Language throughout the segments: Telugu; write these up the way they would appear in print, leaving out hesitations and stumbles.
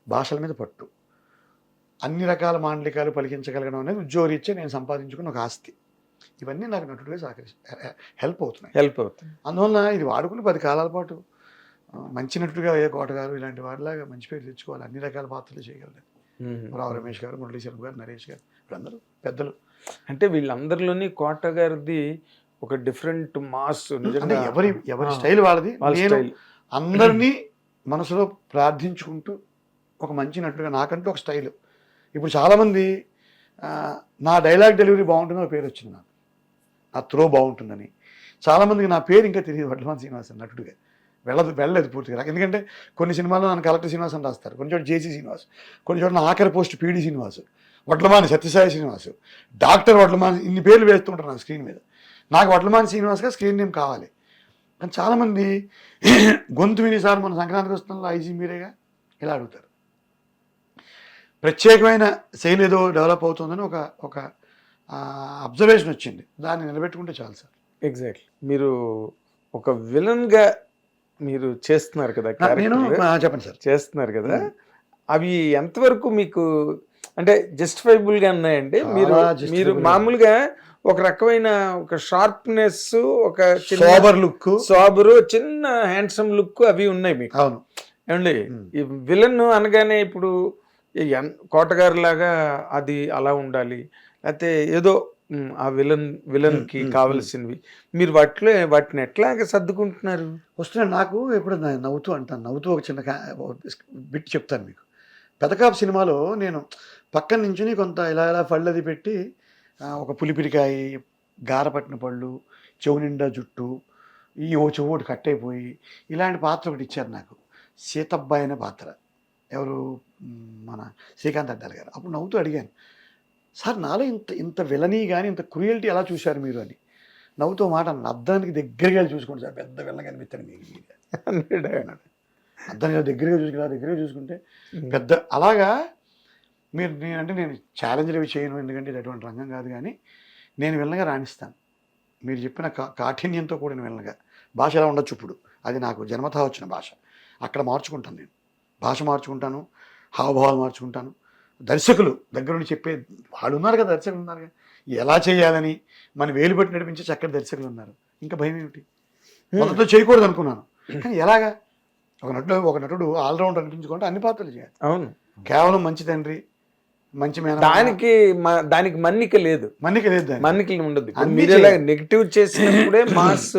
భాషల మీద పట్టు, అన్ని రకాల మాండలికాలు పలికించగలగడం అనేది ఉద్యోగరీత్యా నేను సంపాదించుకున్న ఒక ఆస్తి. ఇవన్నీ నాకు నటుడిగా హెల్ప్ అవుతున్నాయి. అందువల్ల ఇది వాడుకుని 10 కాలాల పాటు మంచి నటుడిగా కోట గారు ఇలాంటి వారిలాగా మంచి పేరు తెచ్చుకోవాలి, అన్ని రకాల పాత్రలు చేయగలరు. రావు రమేష్ గారు, మురళీశర్మ గారు, నరేష్ గారు, వీళ్ళందరూ పెద్దలు. అంటే వీళ్ళందరిలోని కోట గారిది ఒక డిఫరెంట్ మాస్, అంటే ఎవరి స్టైల్ వాళ్ళది. నేను అందరినీ మనసులో ప్రార్థించుకుంటూ ఒక మంచి నటుడుగా నాకంటూ ఒక స్టైల్. ఇప్పుడు చాలామంది నా డైలాగ్ డెలివరీ బాగుంటుందని పేరు వచ్చింది, నాకు నా త్రో బాగుంటుందని. చాలామందికి నా పేరు ఇంకా తెలియదు, వడ్లమాన్ శ్రీనివాస్ నటుడిగా వెళ్ళలేదు పూర్తిగా. ఎందుకంటే కొన్ని సినిమాల్లో నన్ను కలెక్టర్ శ్రీనివాస్ అని రాస్తారు, కొన్ని చోట జేసీ శ్రీనివాస్, కొన్ని చోట నా ఆఖరి post PD Srinivas, Vadlamani Satyasai Srinivas, doctor Vadlamani, ఇన్ని పేర్లు వేస్తుంటారు నా స్క్రీన్ మీద. నాకు వడ్లమాని శ్రీనివాస్గా స్క్రీన్ నేమ్ కావాలి. కానీ చాలామంది గొంతు వినిసారి మన సంక్రాంతికి వస్తున్న ఐజీ మీరేగా ఇలా అడుగుతారు. ప్రత్యేకమైన శైలి ఏదో డెవలప్ అవుతుందని ఒక అబ్జర్వేషన్ వచ్చింది, దాన్ని నిలబెట్టుకుంటే చాలు సార్. ఎగ్జాక్ట్లీ. మీరు ఒక విలన్గా మీరు చేస్తున్నారు కదా, చెప్పండి సార్, చేస్తున్నారు కదా, అవి ఎంతవరకు మీకు అంటే జస్టిఫైబుల్గా ఉన్నాయండి? మీరు మామూలుగా ఒక రకమైన ఒక షార్ప్నెస్, ఒక సోబరు చిన్న హ్యాండ్సమ్ లుక్ అవి ఉన్నాయి మీకు. అవును ఏమండి, ఈ విలన్ అనగానే ఇప్పుడు కోటగారు లాగా అది అలా ఉండాలి, లేకపోతే ఏదో ఆ విలన్కి కావలసినవి, మీరు వాటిని ఎట్లాగా సర్దుకుంటున్నారు? వస్తున్నాను. నాకు ఎప్పుడు నవ్వుతూ అంటాను, నవ్వుతూ ఒక చిన్న బిట్ చెప్తాను మీకు. పెదకాపు సినిమాలో నేను పక్కన నుంచుని కొంత ఇలా పళ్ళది పెట్టి ఒక పులిపిరికాయ, గారపట్టిన పళ్ళు, చెవు నిండా జుట్టు, ఈ చెవు ఒకటి కట్టయిపోయి ఇలాంటి పాత్ర ఒకటి ఇచ్చారు నాకు. సీతబ్బాయి అనే పాత్ర, ఎవరు మన శ్రీకాంత్ అడ్డాలి గారు. అప్పుడు నవ్వుతూ అడిగాను, సార్ నాలో ఇంత విలనీ కానీ ఇంత క్రూయల్టీ ఎలా చూశారు మీరు అని. నవ్వుతూ మాట అన్నాను, అద్దానికి దగ్గరగా వెళ్ళి చూసుకోండి సార్, పెద్ద విలన్ కనిపిస్తాను మీకు అన్నాడు. అద్దానికి దగ్గరగా చూసుకుంటే పెద్ద. అలాగా నేను ఛాలెంజ్లు అవి చేయను, ఎందుకంటే ఇది అటువంటి రంగం కాదు. కానీ నేను విలన్గా రాణిస్తాను, మీరు చెప్పిన కాఠిన్యంతో కూడిన విలన్గా. భాష ఎలా ఉండొచ్చు, ఇప్పుడు అది నాకు జన్మతా వచ్చిన భాష, అక్కడ మార్చుకుంటాను, నేను భాష మార్చుకుంటాను, హావభావాలు మార్చుకుంటాను. దర్శకులు దగ్గర నుండి చెప్పే వాళ్ళు ఉన్నారు కదా, దర్శకులు ఉన్నారు కదా, ఎలా చేయాలని మన వేలు పెట్టి నడిపించే చక్కటి దర్శకులు ఉన్నారు. ఇంకా భయం ఏమిటి? మొదట్లో చేయకూడదు అనుకున్నాను, కానీ ఎలాగా? ఒక నటుడు ఆల్రౌండర్ అనిపించుకుంటే అన్ని పాత్రలు చేయాలి. అవును, కేవలం మంచి తండ్రి, మంచి మేన, దానికి మన్నిక లేదు, మన్నిక ఉండదు. నెగిటివ్ చేసినప్పుడే మాస్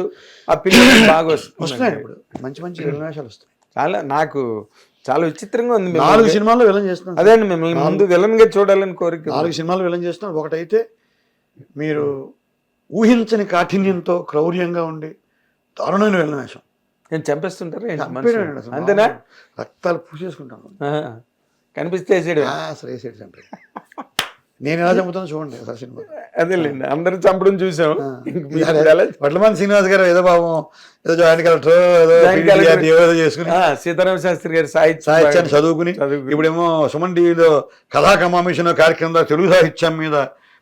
ఆ పిల్లలు బాగా వస్తున్నాయి. ఇప్పుడు మంచి విలనాశాలు వస్తాయి. నాకు చాలా విచిత్రంగా ఉంది. 4 సినిమాల్లో విలన్ చేస్తున్నాను. అదే అండి, మిమ్మల్ని ముందు విలన్ గా చూడాలని కోరిక. 4 సినిమాలు విలన్ చేస్తున్నాను. ఒకటైతే మీరు ఊహించని కాఠిన్యంతో క్రౌర్యంగా ఉండి దారుణమైన విలన్ వేషం. నేను చంపేస్తుంటారా అంతేనా? రక్తాలు పూసేసుకుంటాను, కనిపిస్తే అసలు వేసేడు చంపే. నేను ఎలా చంపుతాను చూడండి అసలు సినిమా. అదేలేండి, అందరూ చంపడం చూసాం. వడ్లమాన్ శ్రీనివాస్ గారు ఏదో పాపం ఏదో జాయింట్ కలెక్టర్ ఏదో చేసుకుని, సీతారామ శాస్త్రి గారు సాహిత్యాన్ని చదువుకుని, ఇప్పుడేమో సుమన్ టీవీలో కథా కమామిషన్ కార్యక్రమం ద్వారా తెలుగు సాహిత్యం మీద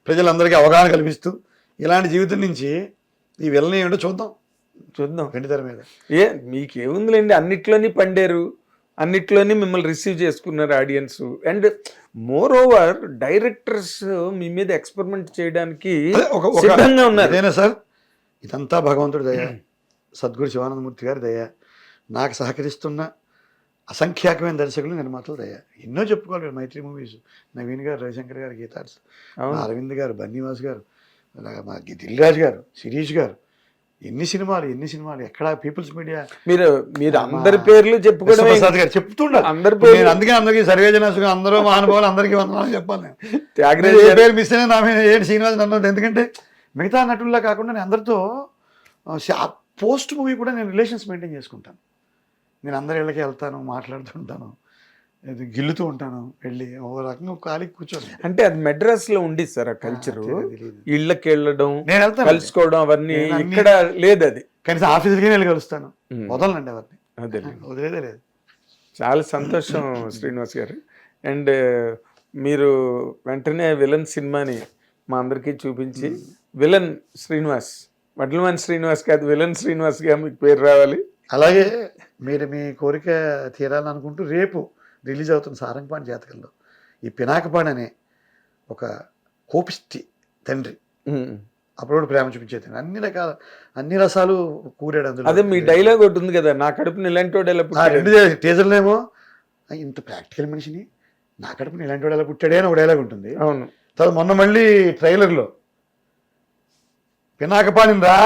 ప్రజలందరికీ అవగాహన కల్పిస్తూ, ఇలాంటి జీవితం నుంచి ఈ విలన్ ఏంటో చూద్దాం వెండితెర మీద. మీకేముందిలేండి, అన్నిట్లోని పండారు, అన్నిట్లోని మిమ్మల్ని రిసీవ్ చేసుకున్నారు audience. And more over directors మీ మీద ఎక్స్పెరిమెంట్ చేయడానికి సిద్ధంగా ఉన్నారు. అదేనా సార్, ఇదంతా భగవంతుడి దయ, సద్గురు శివానందమూర్తి గారి దయ, నాకు సహకరిస్తున్న అసంఖ్యాకమైన దర్శకులు, నిర్మాతలు దయ. ఎన్నో చెప్పుకోవాలి. మైత్రి మూవీస్, నవీన్ గారు, రవిశంకర్ గారు, గీతార్స్, అరవింద్ గారు, బన్నీవాస్ గారు, మా దిల్ రాజు గారు, శిరీష్ గారు, ఎన్ని సినిమాలు ఎక్కడ పీపుల్స్ మీడియా. మీరు అందరి పేర్లు చెప్పుకోవడం చెప్తుండాలి అందరి పేరు. అందుకే అందరికీ సర్వేజనసుగా అందరూ మహానుభావులు అందరికీ వందనాలు చెప్పాలి. నేను ఏ పేరు మిస్ అయినా నా మీద ఏంటి శ్రీనివాస్ నన్ను. ఎందుకంటే మిగతా నటుల్లా కాకుండా నేను అందరితో పోస్ట్ మూవీ కూడా నేను రిలేషన్స్ మెయింటైన్ చేసుకుంటాను. నేను అందరి ఇళ్ళకి వెళ్తాను, మాట్లాడుతుంటాను, గిల్లుతూ ఉంటాను, వెళ్ళి ఓ రకంగా ఖాళీ కూర్చోండి. అంటే అది మెడ్రాస్ లో ఉంది సార్ ఆ కల్చర్, ఇళ్ళకి వెళ్ళడం, నేను వెళ్తాను, కలుసుకోవడం అవన్నీ ఇక్కడ లేదు. అది కనీసం ఆఫీసులకి వెళ్ళి కలుస్తాను, వదలండి ఎవరిని, అదే వదిలేదే లేదు. చాలా సంతోషం శ్రీనివాస్ గారు. అండ్ మీరు వెంటనే విలన్ సినిమాని మా అందరికీ చూపించి, విలన్ శ్రీనివాస్, వడ్లమాన్ శ్రీనివాస్ కాదు విలన్ శ్రీనివాస్గా మీకు పేరు రావాలి. అలాగే మీరు మీ కోరిక తీరాలనుకుంటూ రేపు రిలీజ్ అవుతున్న సారంగపాణి జాతకంలో ఈ పినాకపాణి అనే ఒక కోపిష్టి తండ్రి, అప్పుడు ప్రేమ చూపించే తండ్రి, అన్ని రసాలు కూరాడు అందులో. అదే మీ డైలాగ్ ఒకటి ఉంది కదా, నా కడుపుని ఇలాంటి వాడు ఎలా పుట్టాడు. రెండు టీజర్లేమో ఇంత ప్రాక్టికల్ మనిషిని నా కడుపుని ఇలాంటి వాడు ఎలా పుట్టాడే అని ఒక డైలాగ్ ఉంటుంది. అవును. తర్వాత మొన్న మళ్ళీ ట్రైలర్లో పినాకపాణి రా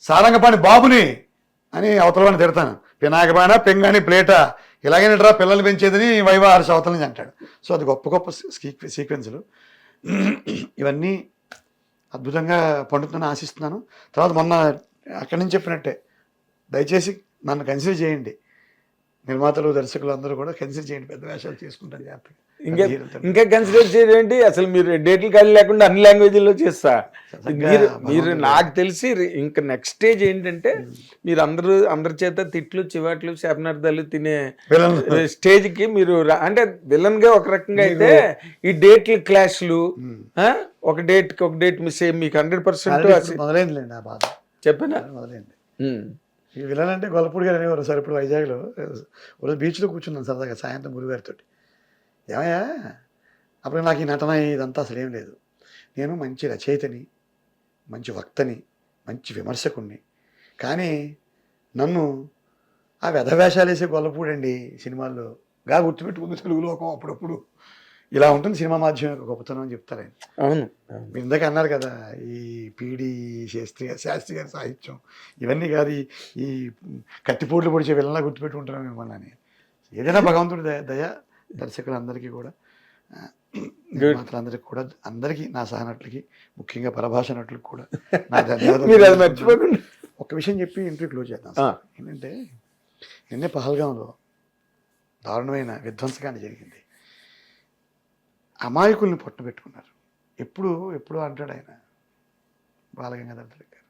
సారంగపాణి బాబుని అని అవతలని తిడతాను, పినాకపాణ పెంగాని ప్లేటా ఇలాగేనట్రా పిల్లలు పెంచేదని వైవా హర్ష అవతల నుంచి అంటాడు. సో అది గొప్ప గొప్ప సీక్వెన్సులు. ఇవన్నీ అద్భుతంగా పండుతుందని ఆశిస్తున్నాను. తర్వాత మొన్న అక్కడి నుంచి చెప్పినట్టే దయచేసి నన్ను కన్సిడర్ చేయండి, నిర్మాతలు దర్శకులు అందరూ కూడా కన్సిడర్ చేయండి, పెద్ద వేషాలు చేసుకుంటాను జాగ్రత్తగా. ఇంకా కన్సిడర్ చేయండి. అసలు మీరు డేట్లు ఖాళీ లేకుండా అన్ని లాంగ్వేజ్లో చేస్తా. మీరు నాకు తెలిసి ఇంకా నెక్స్ట్ స్టేజ్ ఏంటంటే మీరు అందరి చేత తిట్లు చివాట్లు శాపనార్థాలు తినే స్టేజ్కి మీరు అంటే విలన్ గా ఒక రకంగా అయితే ఈ డేట్లు క్లాష్లు, ఒక డేట్ మిస్ అయ్యి మీకు 100% మొదలైందిలేండి ఆ బాధ. చెప్పనా మొదలైంది. ఈ విలన్ అంటే గొల్లపూడి గారు అనేవారు సార్. ఇప్పుడు వైజాగ్లో రోజు బీచ్లో కూర్చున్నాను సరదాగా సాయంత్రం గురుగారితో. ఏమయ్యా అప్పుడు నాకు ఈ నటన ఇదంతా అసలు ఏం లేదు, నేను మంచి రచయితని, మంచి వక్తని, మంచి విమర్శకుణ్ణి, కానీ నన్ను ఆ వ్యధవేషాలు వేసే గొల్లపూడండి సినిమాల్లో గా గుర్తుపెట్టుకుంది తెలుగు లోకం. అప్పుడప్పుడు ఇలా ఉంటుంది సినిమా మాధ్యమం యొక్క గొప్పతనం అని చెప్తారు ఆయన. అవును, మీరు ఇందాక అన్నారు కదా ఈ పీడి శాస్త్రి గారి సాహిత్యం ఇవన్నీ కాదు, ఈ కత్తిపోట్లు పొడిచే విలన్లా గుర్తుపెట్టుకుంటారు మిమ్మల్ని అని. ఏదైనా భగవంతుడి దయ దర్శకులందరికీ కూడా, నిర్మాతలందరికీ కూడా, అందరికీ, నా సహనటులకి, ముఖ్యంగా పరభాష నటులకు కూడా నా ధన్యవాదాలు. ఒక విషయం చెప్పి ఇంటర్వ్యూ క్లోజ్ చేద్దాం. ఏంటంటే నిన్నే పహల్గాంలో దారుణమైన విధ్వంసకాండ జరిగింది. అమాయకుల్ని పట్టుబెట్టుకున్నారు. ఎప్పుడు అంటాడు ఆయన బాలగంగాధర్ తిలక్ గారు,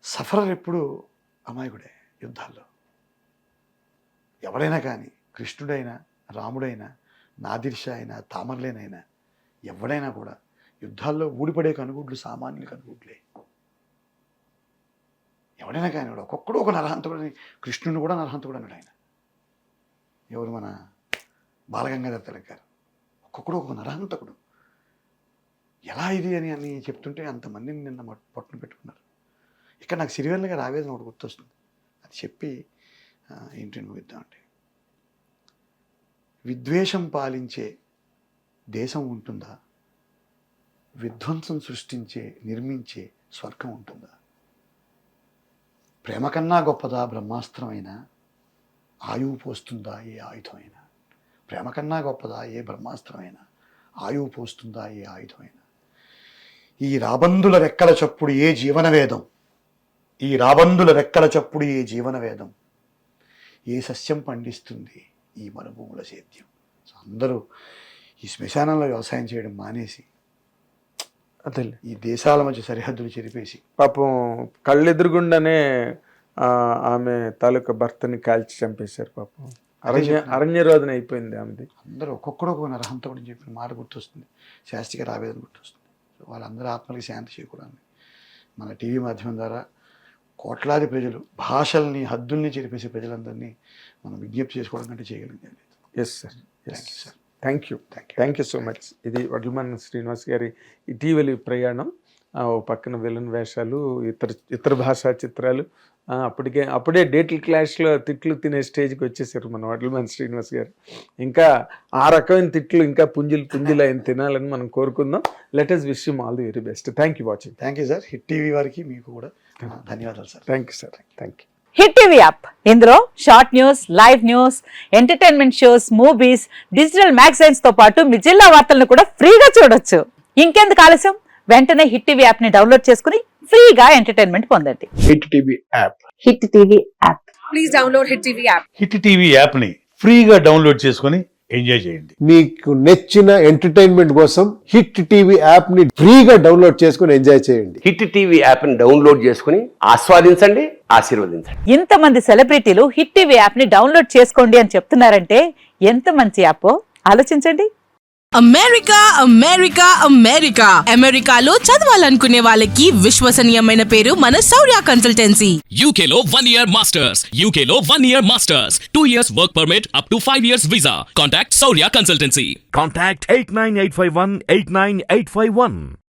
సఫరర్ ఎప్పుడు అమాయకుడే యుద్ధాల్లో. ఎవడైనా కానీ, కృష్ణుడైనా, రాముడైనా, నాదిర్షా అయినా, తామర్లేనైనా, ఎవడైనా కూడా యుద్ధాల్లో ఊడిపడే కనుగుడ్లు సామాన్యుల కనుగుడ్లే. ఎవడైనా కానీ ఒక్కొక్కడు ఒక నరహంతకుడని, కృష్ణుని కూడా నరహంతకుడు అన్నాడు ఆయన. ఎవరు? మన బాలగంగాధర్ తిలక్ గారు. ఒక్కొక్కడు ఒక నరహంతకుడు. ఎలా ఇది అని చెప్తుంటే అంతమందిని నిన్న పట్టును పెట్టుకున్నారు. ఇక్కడ నాకు సిరివెల్ల గారు ఆవేదన ఒకటి గుర్తొస్తుంది, అది చెప్పి ఇంటిని ముగిద్దామంటే, విద్వేషం పాలించే దేశం ఉంటుందా? విధ్వంసం సృష్టించే, నిర్మించే స్వర్గం ఉంటుందా? ప్రేమ కన్నా గొప్పదా బ్రహ్మాస్త్రమైనా? ఆయువు పోస్తుందా ఏ ఆయుధమైనా? ప్రేమ కన్నా గొప్పదా ఏ బ్రహ్మాస్త్రమైనా? ఆయువు పోస్తుందా ఏ ఆయుధమైనా? ఈ రాబందుల రెక్కల చప్పుడు ఏ జీవనవేదం? ఈ రాబందుల రెక్కల చప్పుడు ఏ జీవనవేదం? ఏ సస్యం పండిస్తుంది ఈ మరుభూముల సేద్యం? సో అందరూ ఈ శ్మశానంలో వ్యవసాయం చేయడం మానేసి, అదే ఈ దేశాల మధ్య సరిహద్దులు చెరిపేసి, పాపం కళ్ళెదురుగుండానే ఆమె తాలూకా భర్తని కాల్చి చంపేశారు. పాపం అరణ్యరోధన అయిపోయింది ఆమెది. అందరూ ఒక్కొక్కడు ఒక నరహంతకుడు అని చెప్పిన మాట గుర్తొస్తుంది, శాస్త్రి గారి ఆవేదన గుర్తొస్తుంది. వాళ్ళందరూ ఆత్మలకి శాంతి చేకూడాలని మన టీవీ మాధ్యమం ద్వారా కోట్లాది ప్రజలు, భాషల్ని, హద్దుల్ని చెరిపేసే ప్రజలందరినీ మనం విజ్ఞప్తి చేసుకోవడం కంటే చేయగలిగింది. Yes sir, sir, thank you so much. ఇది వడ్లమాన శ్రీనివాస్ గారి ఇటీవలి ప్రయాణం. ఓ పక్కన విలన్ వేషాలు, ఇతర భాషా చిత్రాలు, అప్పుడే డేట్ల క్లాష్లో తిట్లు తినే స్టేజ్కి వచ్చేసారు మన వడ్లమాన శ్రీనివాస్ గారు. ఇంకా ఆ రకమైన తిట్లు ఇంకా పుంజులు ఆయన తినాలని మనం కోరుకుందాం. Let us wish him all the very best. Thank you watching. Thank you sir. Hit TV వారికి మీకు కూడా ధన్యవాదాలు sir. Thank you sir. Thank you. Hit TV app, ఇందులో short news, live news, entertainment shows, movies, digital magazines తో పాటు మీ జిల్లా వార్తలను కూడా ఫ్రీగా చూడొచ్చు. ఇంకెందుకు ఆలస్యం, వెంటనే హిట్ టీవీ యాప్ ని డౌన్లోడ్ చేసుకుని ఫ్రీగా ఎంటర్టైన్మెంట్ పొందండి. Hit TV app. Hit TV app. Please download hit TV app. Hit TV app ని ఫ్రీగా డౌన్లోడ్ చేసుకొని ఎంజాయ్ చేయండి. మీకు నచ్చిన ఎంటర్టైన్మెంట్ కోసం హిట్ టీవీ యాప్ ని ఫ్రీగా డౌన్లోడ్ చేసుకొని ఎంజాయ్ చేయండి. హిట్ టీవీ యాప్ ని డౌన్లోడ్ చేసుకుని ఆస్వాదించండి, ఆశీర్వదించండి. ఇంతమంది సెలబ్రిటీలు హిట్ టీవీ యాప్ ని డౌన్లోడ్ చేసుకోండి అని చెప్తున్నారంటే ఎంత మంచి యాప్ ఆలోచించండి. అమెరికా అమెరికా అమెరికా అమెరికాలో చదవాలనుకునే వాళ్ళకి విశ్వసనీయమైన పేరు మన శౌర్య కన్సల్టెన్సీ. UK లో 1 year masters. UK లో 1 year masters. 2 years work permit up to 5 years visa. Contact Saurya Consultancy. Contact 89851 89851.